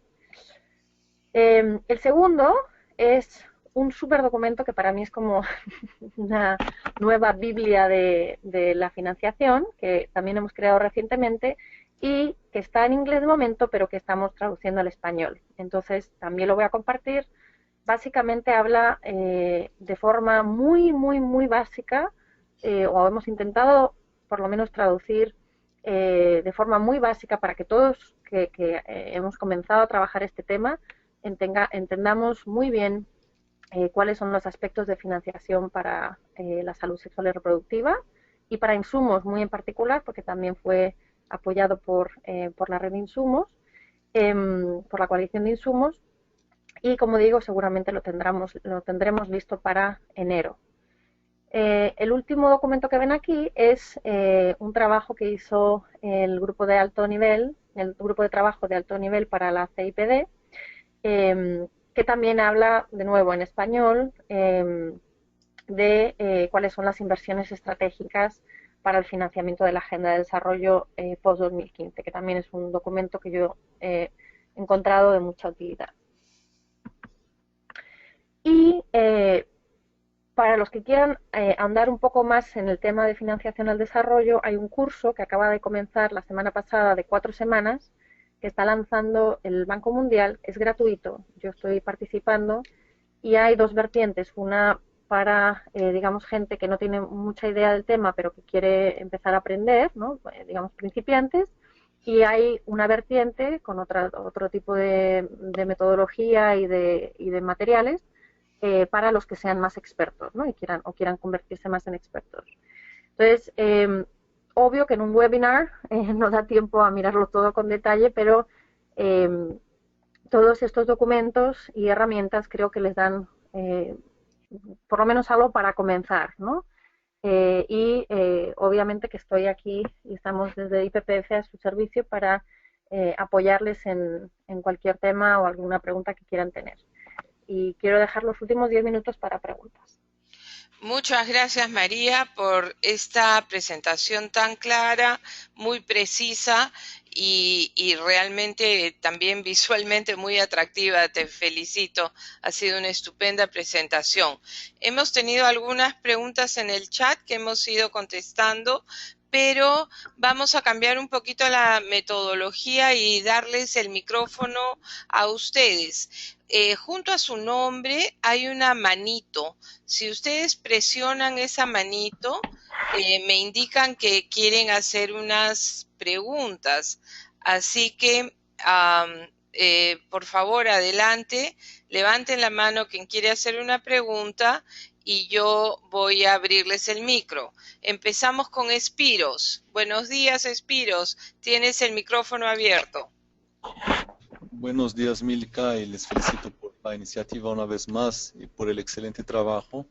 El segundo es un súper documento que para mí es como una nueva Biblia de la financiación, que también hemos creado recientemente y que está en inglés de momento, pero que estamos traduciendo al español. Entonces, también lo voy a compartir. Básicamente habla de forma muy, muy, muy básica, o hemos intentado por lo menos traducir de forma muy básica para que todos que hemos comenzado a trabajar este tema entendamos muy bien cuáles son los aspectos de financiación para la salud sexual y reproductiva y para insumos muy en particular, porque también fue apoyado por la red de insumos, por la coalición de insumos, y como digo, seguramente lo tendremos listo para enero. El último documento que ven aquí es un trabajo que hizo el grupo de alto nivel, el grupo de trabajo de alto nivel para la CIPD, que también habla, de nuevo en español, de cuáles son las inversiones estratégicas para el financiamiento de la Agenda de Desarrollo post-2015, que también es un documento que yo he encontrado de mucha utilidad. Y para los que quieran andar un poco más en el tema de financiación al desarrollo, hay un curso que acaba de comenzar la semana pasada de 4 semanas, que está lanzando el Banco Mundial, es gratuito, yo estoy participando, y hay 2 vertientes, una para, digamos, gente que no tiene mucha idea del tema, pero que quiere empezar a aprender, ¿no? Digamos, principiantes, y hay una vertiente con otro tipo de metodología y de materiales para los que sean más expertos, ¿no? Y quieran convertirse más en expertos. Entonces, obvio que en un webinar no da tiempo a mirarlo todo con detalle, pero todos estos documentos y herramientas creo que les dan por lo menos algo para comenzar, ¿no? Obviamente que estoy aquí y estamos desde IPPF a su servicio para apoyarles en cualquier tema o alguna pregunta que quieran tener. Y quiero dejar los últimos 10 minutos para preguntas. Muchas gracias, María, por esta presentación tan clara, muy precisa y realmente también visualmente muy atractiva. Te felicito. Ha sido una estupenda presentación. Hemos tenido algunas preguntas en el chat que hemos ido contestando, pero vamos a cambiar un poquito la metodología y darles el micrófono a ustedes. Junto a su nombre hay una manito. Si ustedes presionan esa manito, me indican que quieren hacer unas preguntas. Así que, por favor, adelante, levanten la mano quien quiere hacer una pregunta y yo voy a abrirles el micro. Empezamos con Espiros. Buenos días, Espiros. Tienes el micrófono abierto. Buenos días, Milka, y les felicito por la iniciativa una vez más y por el excelente trabajo.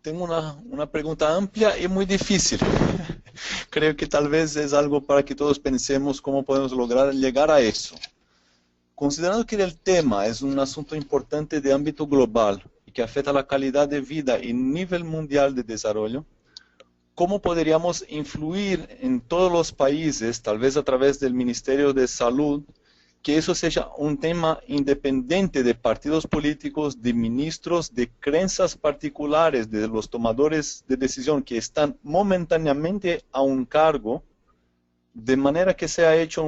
Tengo una pregunta amplia y muy difícil. Creo que tal vez es algo para que todos pensemos cómo podemos lograr llegar a eso. Considerando que el tema es un asunto importante de ámbito global y que afecta la calidad de vida y nivel mundial de desarrollo, ¿cómo podríamos influir en todos los países, tal vez a través del Ministerio de Salud, que eso sea un tema independiente de partidos políticos, de ministros, de creencias particulares de los tomadores de decisión que están momentáneamente a un cargo, de manera que sea hecho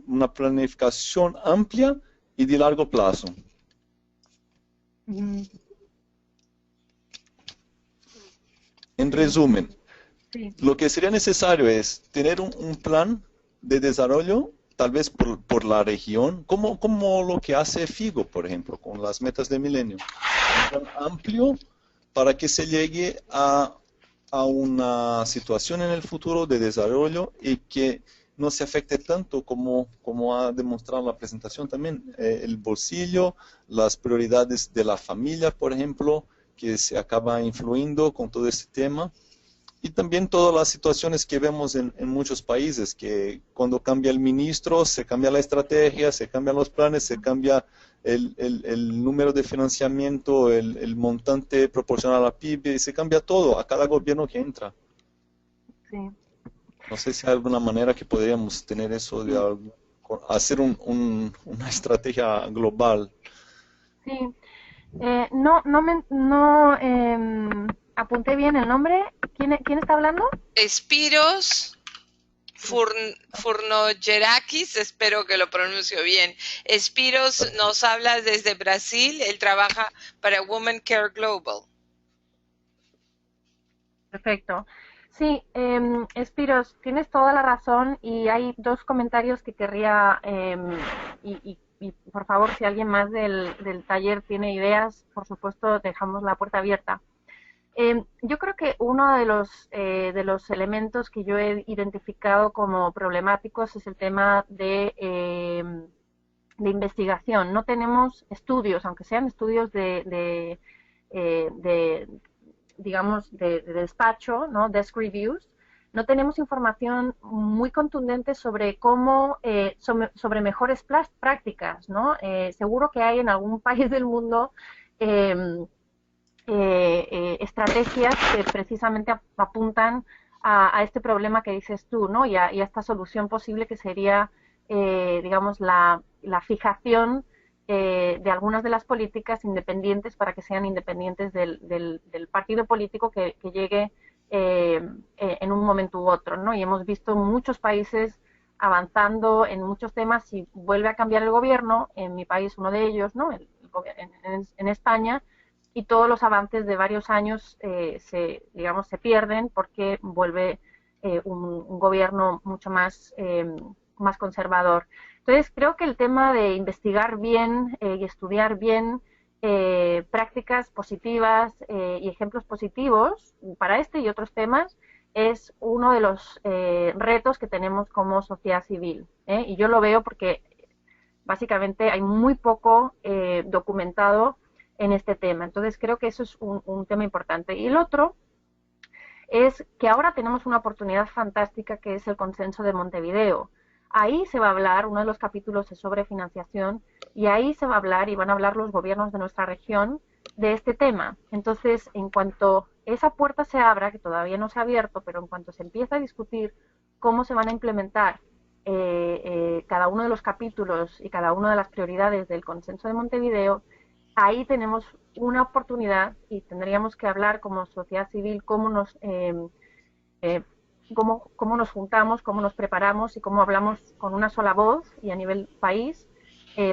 una planificación amplia y de largo plazo? En resumen, Sí. lo que sería necesario es tener un plan de desarrollo, tal vez por la región, como lo que hace FIGO, por ejemplo, con las metas de milenio. Un plan amplio para que se llegue a una situación en el futuro de desarrollo y que no se afecte tanto como ha demostrado la presentación también, el bolsillo, las prioridades de la familia, por ejemplo, que se acaba influyendo con todo este tema. Y también todas las situaciones que vemos en muchos países, que cuando cambia el ministro, se cambia la estrategia, se cambian los planes, se cambia el número de financiamiento, el montante proporcional a PIB, se cambia todo a cada gobierno que entra. Sí. No sé si hay alguna manera que podríamos tener eso, hacer una estrategia global. Sí. No apunté bien el nombre. ¿Quién está hablando? Espiros Furnogerakis, espero que lo pronuncio bien. Espiros nos habla desde Brasil, él trabaja para Women Care Global. Perfecto. Sí, Espiros, tienes toda la razón y hay dos comentarios que querría, y por favor, si alguien más del taller tiene ideas, por supuesto, dejamos la puerta abierta. Yo creo que uno de los elementos que yo he identificado como problemáticos es el tema de investigación. No tenemos estudios, aunque sean estudios digamos, de despacho, ¿no? Desk reviews, no tenemos información muy contundente sobre cómo, sobre mejores prácticas, ¿no? Seguro que hay en algún país del mundo estrategias que precisamente apuntan a este problema que dices tú, ¿no? Y a esta solución posible que sería, digamos, la fijación de algunas de las políticas independientes para que sean independientes del partido político que llegue en un momento u otro, ¿no? Y hemos visto muchos países avanzando en muchos temas y vuelve a cambiar el gobierno, en mi país uno de ellos, ¿no? En España, y todos los avances de varios años digamos, se pierden porque vuelve un gobierno mucho más conservador. Entonces, creo que el tema de investigar bien y estudiar bien prácticas positivas y ejemplos positivos para este y otros temas es uno de los retos que tenemos como sociedad civil. Y yo lo veo porque básicamente hay muy poco documentado en este tema. Entonces, creo que eso es un tema importante. Y el otro es que ahora tenemos una oportunidad fantástica que es el consenso de Montevideo. Ahí se va a hablar, uno de los capítulos es sobre financiación, y ahí se va a hablar y van a hablar los gobiernos de nuestra región de este tema. Entonces, en cuanto esa puerta se abra, que todavía no se ha abierto, pero en cuanto se empiece a discutir cómo se van a implementar cada uno de los capítulos y cada una de las prioridades del consenso de Montevideo, ahí tenemos una oportunidad y tendríamos que hablar como sociedad civil cómo nos cómo nos juntamos, cómo nos preparamos y cómo hablamos con una sola voz y a nivel país,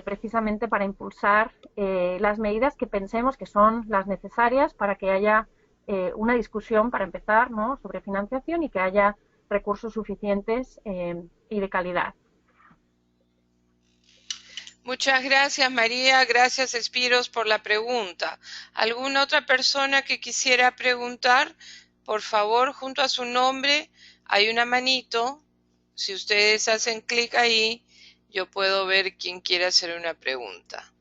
precisamente para impulsar las medidas que pensemos que son las necesarias para que haya una discusión, para empezar, ¿no?, sobre financiación y que haya recursos suficientes y de calidad. Muchas gracias, María. Gracias, Espiros, por la pregunta. ¿Alguna otra persona que quisiera preguntar? Por favor, junto a su nombre hay una manito. Si ustedes hacen clic ahí, yo puedo ver quién quiere hacer una pregunta.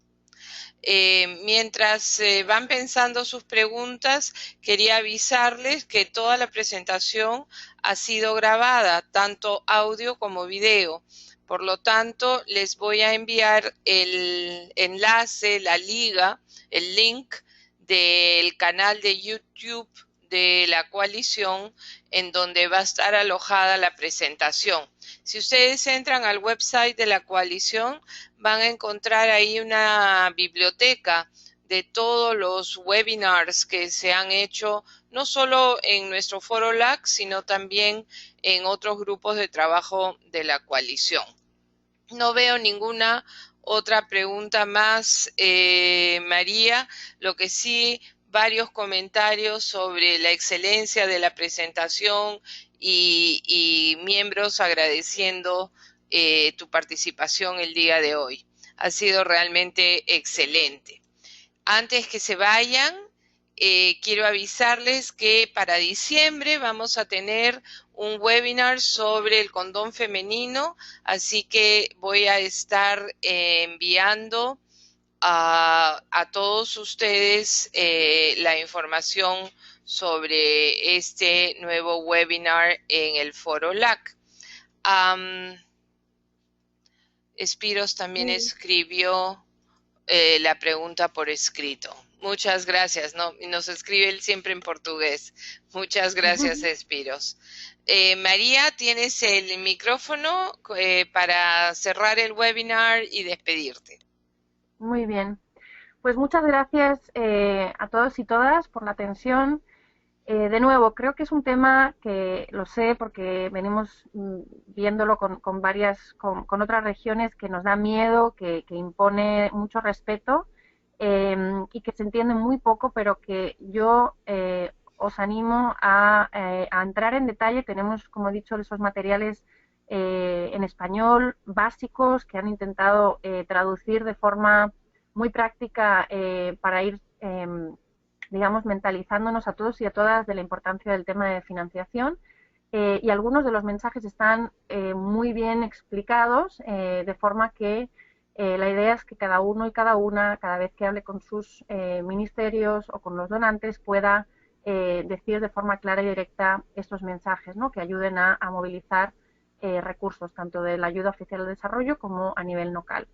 Mientras van pensando sus preguntas, quería avisarles que toda la presentación ha sido grabada, tanto audio como video. Por lo tanto, les voy a enviar el enlace, la liga, el link del canal de YouTube de la coalición, en donde va a estar alojada la presentación. Si ustedes entran al website de la coalición, van a encontrar ahí una biblioteca de todos los webinars que se han hecho, no solo en nuestro foro LAC, sino también en otros grupos de trabajo de la coalición. No veo ninguna otra pregunta más, María. Lo que sí, varios comentarios sobre la excelencia de la presentación y miembros agradeciendo tu participación el día de hoy. Ha sido realmente excelente. Antes que se vayan, quiero avisarles que para diciembre vamos a tener un webinar sobre el condón femenino, así que voy a estar enviando a todos ustedes la información sobre este nuevo webinar en el foro LAC. Espiros también escribió la pregunta por escrito. Muchas gracias, ¿no? Nos escribe él siempre en portugués. Muchas gracias, Espiros. María, tienes el micrófono para cerrar el webinar y despedirte. Muy bien. Pues muchas gracias a todos y todas por la atención. De nuevo, creo que es un tema que lo sé porque venimos viéndolo con otras regiones, que nos da miedo, que impone mucho respeto y que se entiende muy poco, pero que yo os animo a entrar en detalle. Tenemos, como he dicho, esos materiales en español básicos que han intentado traducir de forma muy práctica para ir digamos, mentalizándonos a todos y a todas de la importancia del tema de financiación, y algunos de los mensajes están muy bien explicados, de forma que la idea es que cada uno y cada una, cada vez que hable con sus ministerios o con los donantes, pueda decir de forma clara y directa estos mensajes, ¿no?, que ayuden a movilizar recursos, tanto de la ayuda oficial al desarrollo como a nivel local.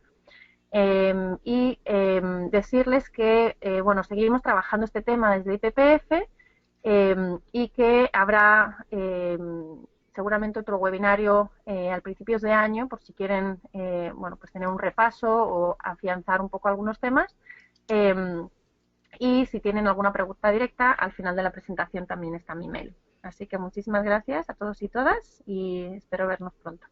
Decirles que bueno, seguimos trabajando este tema desde IPPF y que habrá seguramente otro webinario al principios de año, por si quieren bueno, pues tener un repaso o afianzar un poco algunos temas, y si tienen alguna pregunta directa, al final de la presentación también está mi mail. Así que muchísimas gracias a todos y todas y espero vernos pronto.